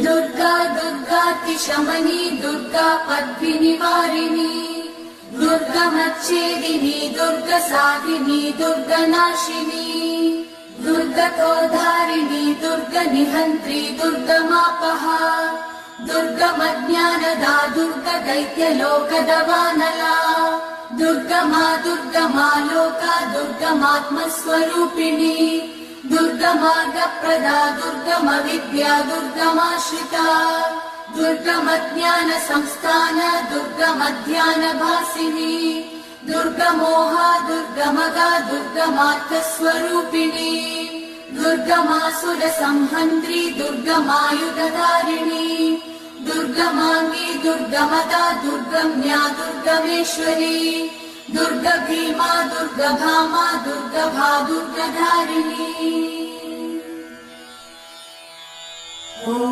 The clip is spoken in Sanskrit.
दुर्गा दुर्गातिशमनी दुर्गा पद्मिनिवारिणी दुर्गमच्छेदिनी दुर्गसाधिनी दुर्गनाशिनी दुर्गतोद्धारिणी दुर्गनिहन्त्री दुर्गमापहा दुर्गमज्ञानदा दुर्गदैत्यलोकदवानला दुर्गमा दुर्गमा लोका दुर्गमात्मस्वरूपिणी दुर्गमार्गप्रदा दुर्गमविद्या दुर्गमाश्रिता दुर्गमज्ञानसंस्थान दुर्गमध्यानभासिनी दुर्गमोहा दुर्गमगा दुर्गमार्थस्वरूपिणी दुर्गमासुरसंहन्त्री दुर्गमायुधधारिणी दुर्गमाङ्गी दुर्गमदा दुर्गम्या दुर्गमेश्वरी दुर्गभीमा दुर्गभामा दुर्गभा दुर्गधारिणी।